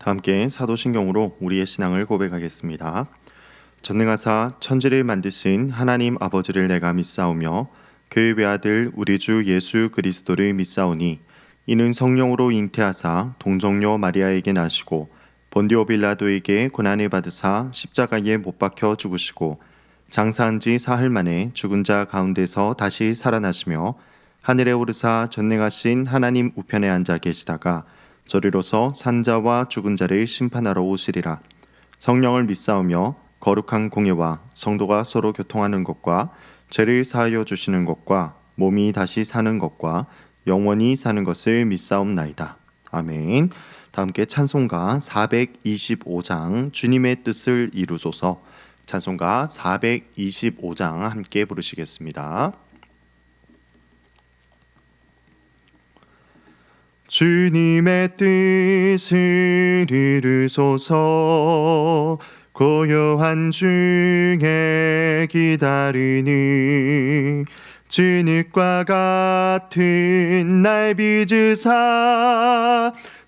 다 함께 사도신경으로 우리의 신앙을 고백하겠습니다. 전능하사 천지를 만드신 하나님 아버지를 내가 믿사오며 그의 외아들 우리 주 예수 그리스도를 믿사오니 이는 성령으로 잉태하사 동정녀 마리아에게 나시고 본디오 빌라도에게 고난을 받으사 십자가에 못 박혀 죽으시고 장사한 지 사흘 만에 죽은 자 가운데서 다시 살아나시며 하늘에 오르사 전능하신 하나님 우편에 앉아 계시다가 저리로서 산자와 죽은 자를 심판하러 오시리라. 성령을 믿사오며 거룩한 공예와 성도가 서로 교통하는 것과 죄를 사하여 주시는 것과 몸이 다시 사는 것과 영원히 사는 것을 믿사옵나이다. 아멘. 다 함께 찬송가 425장 주님의 뜻을 이루소서. 찬송가 425장 함께 부르시겠습니다. 주님의 뜻을 이루소서. 고요한 중에 기다리니 진흙과 같은 날 빚으사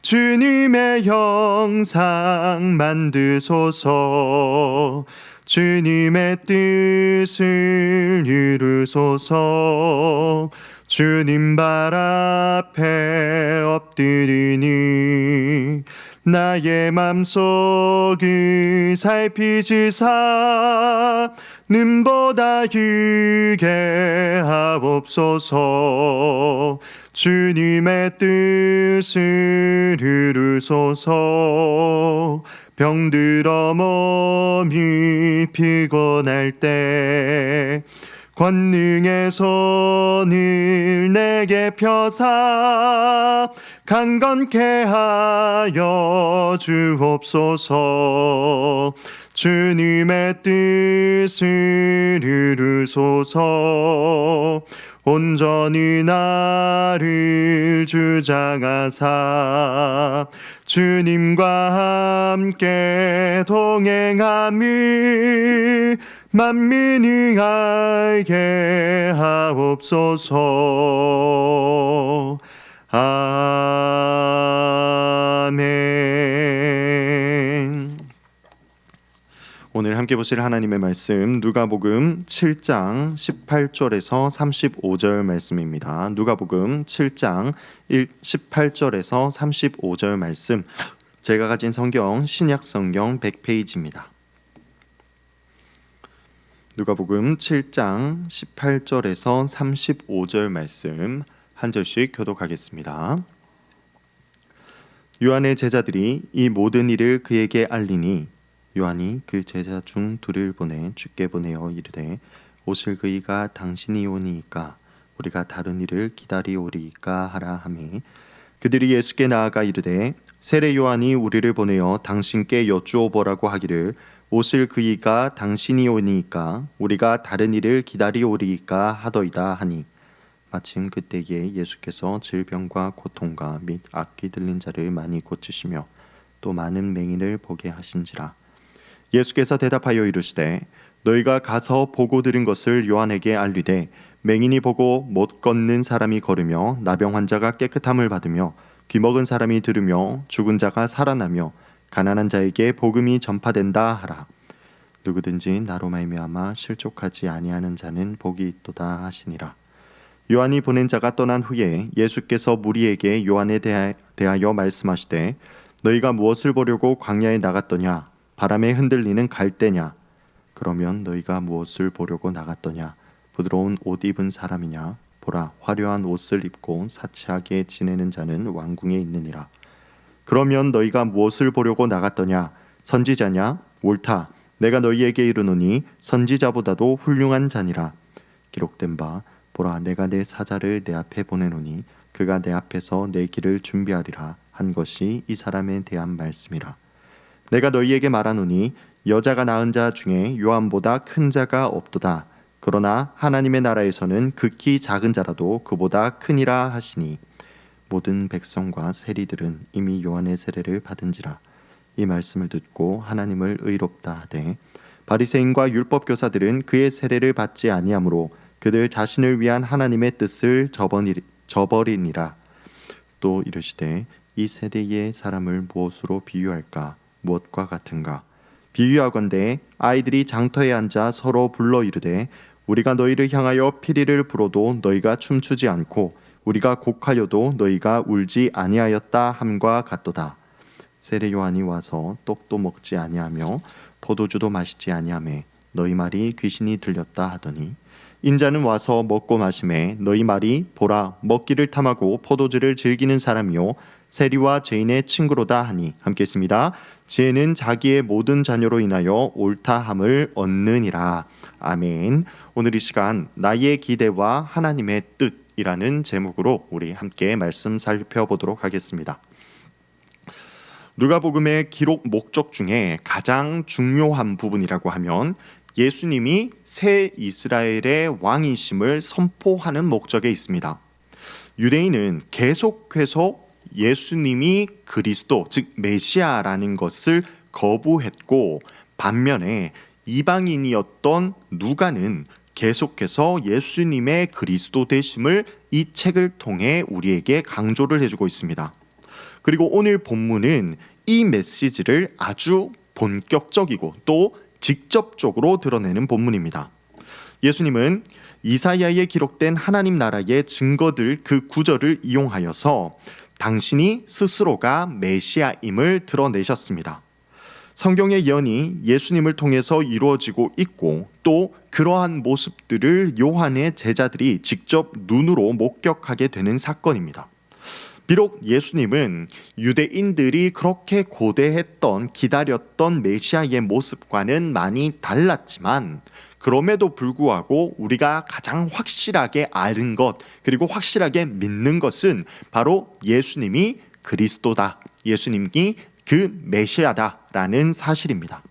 주님의 형상 만드소서. 주님의 뜻을 이루소서. 주님 발 앞에 엎드리니 나의 맘속을 살피시사 눈보다 크게 하옵소서. 주님의 뜻을 이루소서. 병들어 몸이 피곤할 때 권능의 손을 내게 펴사 강건케 하여 주옵소서. 주님의 뜻을 이루소서. 온전히 나를 주장하사 주님과 함께 동행함을 만민이 알게 하옵소서. 아멘. 오늘 함께 보실 하나님의 말씀 누가복음 7장 18절에서 35절 말씀입니다. 누가복음 7장 18절에서 35절 말씀, 제가 가진 성경 신약성경 100페이지입니다. 누가복음 7장 18절에서 35절 말씀 한 절씩 교독하겠습니다. 요한의 제자들이 이 모든 일을 그에게 알리니 요한이 그 제자 중 둘을 보내 주께 보내어 이르되 오실 그이가 당신이 오니이까 우리가 다른 일을 기다리오리이까 하라 하매 그들이 예수께 나아가 이르되 세례 요한이 우리를 보내어 당신께 여쭈어보라고 하기를 오실 그이가 당신이 오니이까 우리가 다른 일을 기다리오리이까 하더이다 하니 마침 그때에 예수께서 질병과 고통과 및 악기 들린 자를 많이 고치시며 또 많은 맹인을 보게 하신지라. 예수께서 대답하여 이르시되 너희가 가서 보고 들은 것을 요한에게 알리되 맹인이 보고 못 걷는 사람이 걸으며 나병 환자가 깨끗함을 받으며 귀먹은 사람이 들으며 죽은 자가 살아나며 가난한 자에게 복음이 전파된다 하라. 누구든지 나로 말미암아 실족하지 아니하는 자는 복이 있도다 하시니라. 요한이 보낸 자가 떠난 후에 예수께서 무리에게 요한에 대하여 말씀하시되 너희가 무엇을 보려고 광야에 나갔더냐? 바람에 흔들리는 갈대냐? 그러면 너희가 무엇을 보려고 나갔더냐? 부드러운 옷 입은 사람이냐? 보라, 화려한 옷을 입고 사치하게 지내는 자는 왕궁에 있느니라. 그러면 너희가 무엇을 보려고 나갔더냐? 선지자냐? 옳다. 내가 너희에게 이르노니 선지자보다도 훌륭한 자니라. 기록된 바 보라, 내가 내 사자를 내 앞에 보내노니 그가 내 앞에서 내 길을 준비하리라 한 것이 이 사람에 대한 말씀이라. 내가 너희에게 말하노니 여자가 낳은 자 중에 요한보다 큰 자가 없도다. 그러나 하나님의 나라에서는 극히 작은 자라도 그보다 크니라 하시니 모든 백성과 세리들은 이미 요한의 세례를 받은지라. 이 말씀을 듣고 하나님을 의롭다 하되 바리새인과 율법 교사들은 그의 세례를 받지 아니하므로 그들 자신을 위한 하나님의 뜻을 저버리니라. 또 이르시되 이 세대의 사람을 무엇으로 비유할까? 무엇과 같은가? 비유하건대 아이들이 장터에 앉아 서로 불러 이르되 우리가 너희를 향하여 피리를 불어도 너희가 춤추지 않고 우리가 곡하여도 너희가 울지 아니하였다 함과 같도다. 세례 요한이 와서 떡도 먹지 아니하며 포도주도 마시지 아니하매 너희 말이 귀신이 들렸다 하더니 인자는 와서 먹고 마시매 너희 말이 보라 먹기를 탐하고 포도주를 즐기는 사람이요 세리와 죄인의 친구로다 하니. 함께 있습니다. 죄는 자기의 모든 자녀로 인하여 옳다함을 얻느니라. 아멘. 오늘 이 시간 나의 기대와 하나님의 뜻이라는 제목으로 우리 함께 말씀 살펴보도록 하겠습니다. 누가복음의 기록 목적 중에 가장 중요한 부분이라고 하면 예수님이 새 이스라엘의 왕이심을 선포하는 목적에 있습니다. 유대인은 계속해서 예수님이 그리스도, 즉 메시아라는 것을 거부했고 반면에 이방인이었던 누가는 계속해서 예수님의 그리스도 되심을 이 책을 통해 우리에게 강조를 해주고 있습니다. 그리고 오늘 본문은 이 메시지를 아주 본격적이고 또 직접적으로 드러내는 본문입니다. 예수님은 이사야에 기록된 하나님 나라의 증거들 그 구절을 이용하여서 당신이 스스로가 메시아임을 드러내셨습니다. 성경의 예언이 예수님을 통해서 이루어지고 있고 또 그러한 모습들을 요한의 제자들이 직접 눈으로 목격하게 되는 사건입니다. 비록 예수님은 유대인들이 그렇게 고대했던 기다렸던 메시아의 모습과는 많이 달랐지만 그럼에도 불구하고 우리가 가장 확실하게 아는 것 그리고 확실하게 믿는 것은 바로 예수님이 그리스도다, 예수님이 그 메시아다라는 사실입니다.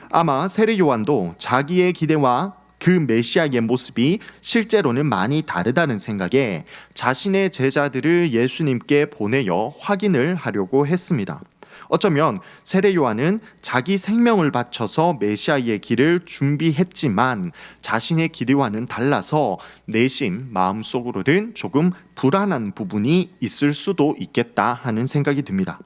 아마 세례 요한도 자기의 기대와 그 메시아의 모습이 실제로는 많이 다르다는 생각에 자신의 제자들을 예수님께 보내어 확인을 하려고 했습니다. 어쩌면 세례 요한은 자기 생명을 바쳐서 메시아의 길을 준비했지만 자신의 기대와는 달라서 내심 마음속으로는 조금 불안한 부분이 있을 수도 있겠다 하는 생각이 듭니다.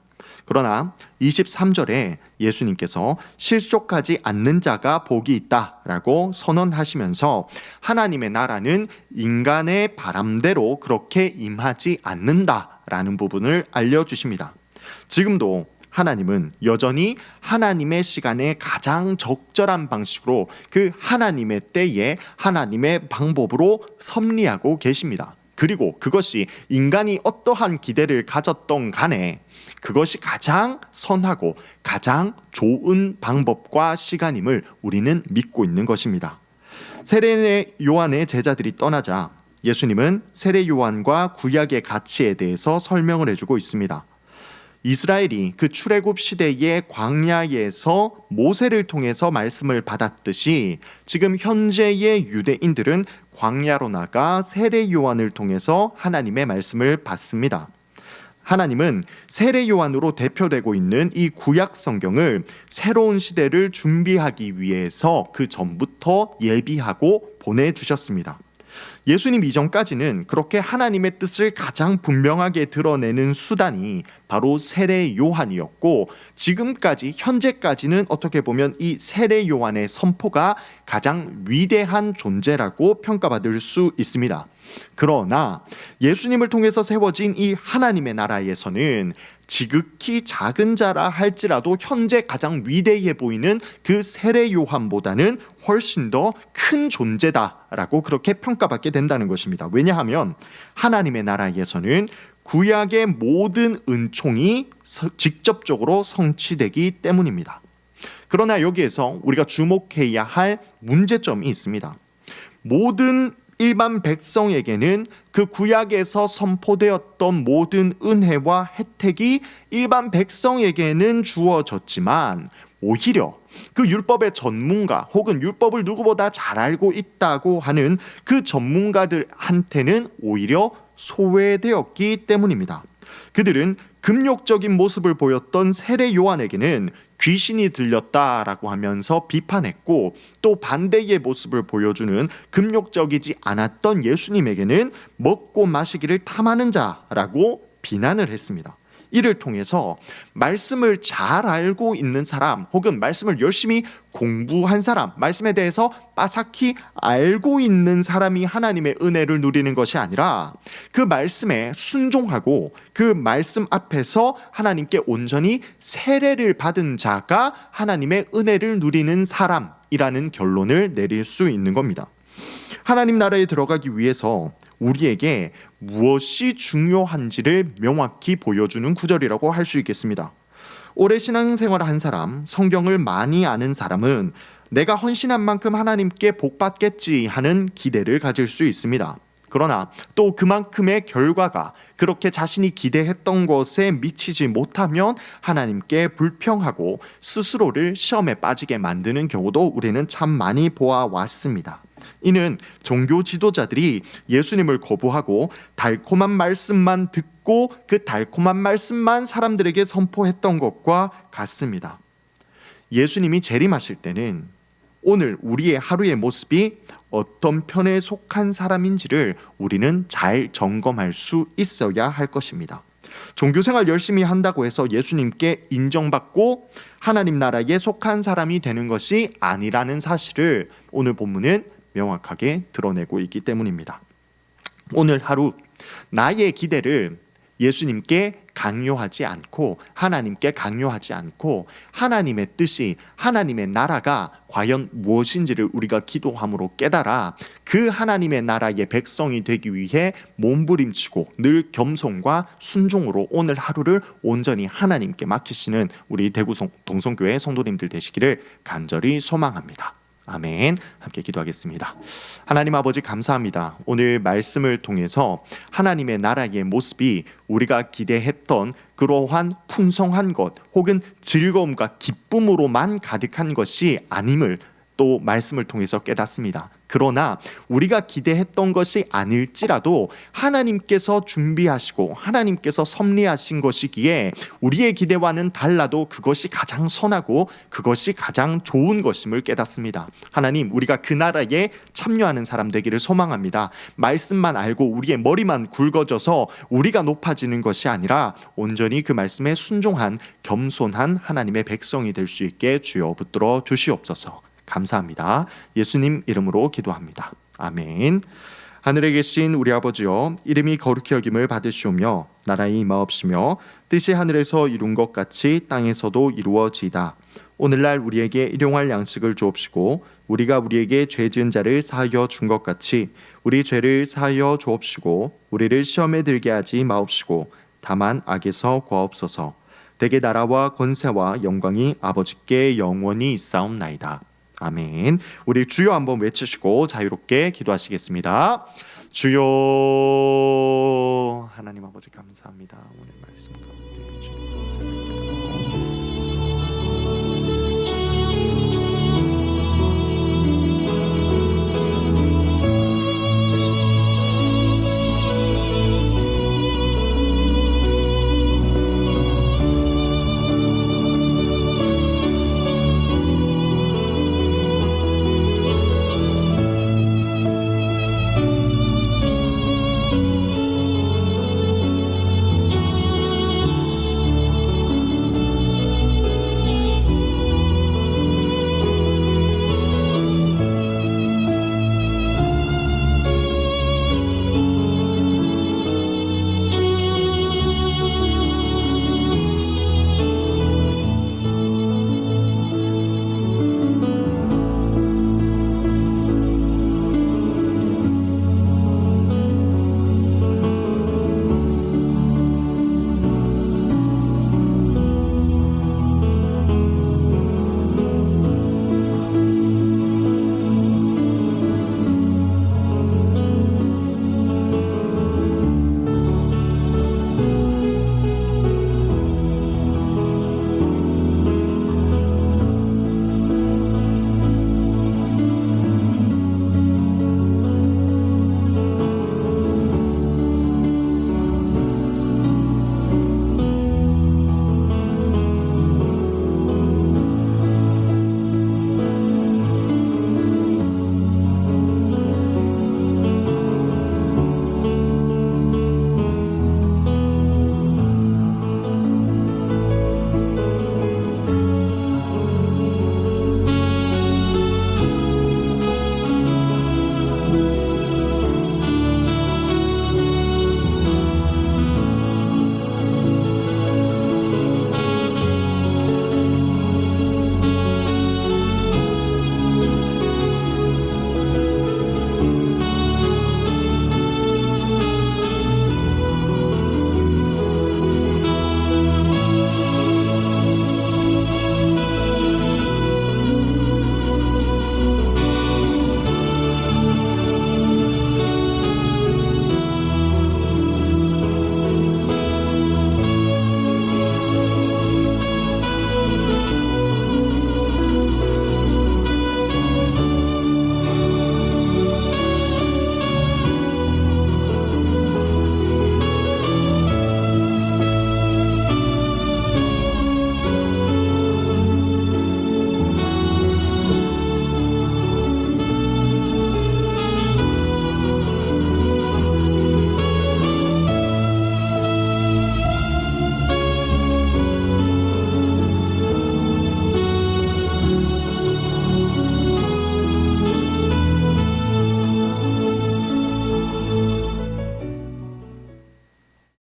그러나 23절에 예수님께서 실족하지 않는 자가 복이 있다라고 선언하시면서 하나님의 나라는 인간의 바람대로 그렇게 임하지 않는다라는 부분을 알려주십니다. 지금도 하나님은 여전히 하나님의 시간에 가장 적절한 방식으로 그 하나님의 때에 하나님의 방법으로 섭리하고 계십니다. 그리고 그것이 인간이 어떠한 기대를 가졌던 간에 그것이 가장 선하고 가장 좋은 방법과 시간임을 우리는 믿고 있는 것입니다. 세례 요한의 제자들이 떠나자 예수님은 세례 요한과 구약의 가치에 대해서 설명을 해주고 있습니다. 이스라엘이 그 출애굽 시대의 광야에서 모세를 통해서 말씀을 받았듯이 지금 현재의 유대인들은 광야로 나가 세례 요한을 통해서 하나님의 말씀을 받습니다. 하나님은 세례 요한으로 대표되고 있는 이 구약 성경을 새로운 시대를 준비하기 위해서 그 전부터 예비하고 보내주셨습니다. 예수님 이전까지는 그렇게 하나님의 뜻을 가장 분명하게 드러내는 수단이 바로 세례 요한이었고 지금까지 현재까지는 어떻게 보면 이 세례 요한의 선포가 가장 위대한 존재라고 평가받을 수 있습니다. 그러나 예수님을 통해서 세워진 이 하나님의 나라에서는 지극히 작은 자라 할지라도 현재 가장 위대해 보이는 그 세례 요한보다는 훨씬 더 큰 존재다라고 그렇게 평가받게 된다는 것입니다. 왜냐하면 하나님의 나라에서는 구약의 모든 은총이 직접적으로 성취되기 때문입니다. 그러나 여기에서 우리가 주목해야 할 문제점이 있습니다. 모든 일반 백성에게는 그 구약에서 선포되었던 모든 은혜와 혜택이 일반 백성에게는 주어졌지만 오히려 그 율법의 전문가 혹은 율법을 누구보다 잘 알고 있다고 하는 그 전문가들한테는 오히려 소외되었기 때문입니다. 그들은 금욕적인 모습을 보였던 세례 요한에게는 귀신이 들렸다라고 하면서 비판했고 또 반대의 모습을 보여주는 금욕적이지 않았던 예수님에게는 먹고 마시기를 탐하는 자라고 비난을 했습니다. 이를 통해서 말씀을 잘 알고 있는 사람 혹은 말씀을 열심히 공부한 사람, 말씀에 대해서 빠삭히 알고 있는 사람이 하나님의 은혜를 누리는 것이 아니라 그 말씀에 순종하고 그 말씀 앞에서 하나님께 온전히 세례를 받은 자가 하나님의 은혜를 누리는 사람이라는 결론을 내릴 수 있는 겁니다. 하나님 나라에 들어가기 위해서 우리에게 무엇이 중요한지를 명확히 보여주는 구절이라고 할 수 있겠습니다. 오래 신앙생활을 한 사람, 성경을 많이 아는 사람은 내가 헌신한 만큼 하나님께 복 받겠지 하는 기대를 가질 수 있습니다. 그러나 또 그만큼의 결과가 그렇게 자신이 기대했던 것에 미치지 못하면 하나님께 불평하고 스스로를 시험에 빠지게 만드는 경우도 우리는 참 많이 보아왔습니다. 이는 종교 지도자들이 예수님을 거부하고 달콤한 말씀만 듣고 그 달콤한 말씀만 사람들에게 선포했던 것과 같습니다. 예수님이 재림하실 때는 오늘 우리의 하루의 모습이 어떤 편에 속한 사람인지를 우리는 잘 점검할 수 있어야 할 것입니다. 종교생활 열심히 한다고 해서 예수님께 인정받고 하나님 나라에 속한 사람이 되는 것이 아니라는 사실을 오늘 본문은 명확하게 드러내고 있기 때문입니다. 오늘 하루 나의 기대를 예수님께 강요하지 않고 하나님께 강요하지 않고 하나님의 뜻이 하나님의 나라가 과연 무엇인지를 우리가 기도함으로 깨달아 그 하나님의 나라의 백성이 되기 위해 몸부림치고 늘 겸손과 순종으로 오늘 하루를 온전히 하나님께 맡기시는 우리 대구 동성교회 성도님들 되시기를 간절히 소망합니다. 아멘. 함께 기도하겠습니다. 하나님 아버지 감사합니다. 오늘 말씀을 통해서 하나님의 나라의 모습이 우리가 기대했던 그러한 풍성한 것 혹은 즐거움과 기쁨으로만 가득한 것이 아님을 또 말씀을 통해서 깨닫습니다. 그러나 우리가 기대했던 것이 아닐지라도 하나님께서 준비하시고 하나님께서 섭리하신 것이기에 우리의 기대와는 달라도 그것이 가장 선하고 그것이 가장 좋은 것임을 깨닫습니다. 하나님, 우리가 그 나라에 참여하는 사람 되기를 소망합니다. 말씀만 알고 우리의 머리만 굵어져서 우리가 높아지는 것이 아니라 온전히 그 말씀에 순종한 겸손한 하나님의 백성이 될 수 있게 주여 붙들어 주시옵소서. 감사합니다. 예수님 이름으로 기도합니다. 아멘. 하늘에 계신 우리 아버지여, 이름이 거룩히 여김을 받으시오며 나라의 임하옵시며 뜻이 하늘에서 이룬 것 같이 땅에서도 이루어지이다. 오늘날 우리에게 일용할 양식을 주옵시고 우리가 우리에게 죄 지은 자를 사하여 준 것 같이 우리 죄를 사하여 주옵시고 우리를 시험에 들게 하지 마옵시고 다만 악에서 구하옵소서. 대개 나라와 권세와 영광이 아버지께 영원히 있사옵나이다. 아멘. 우리 주여 한번 외치시고 자유롭게 기도하시겠습니다. 주여. 하나님 아버지 감사합니다. 오늘 말씀 가운데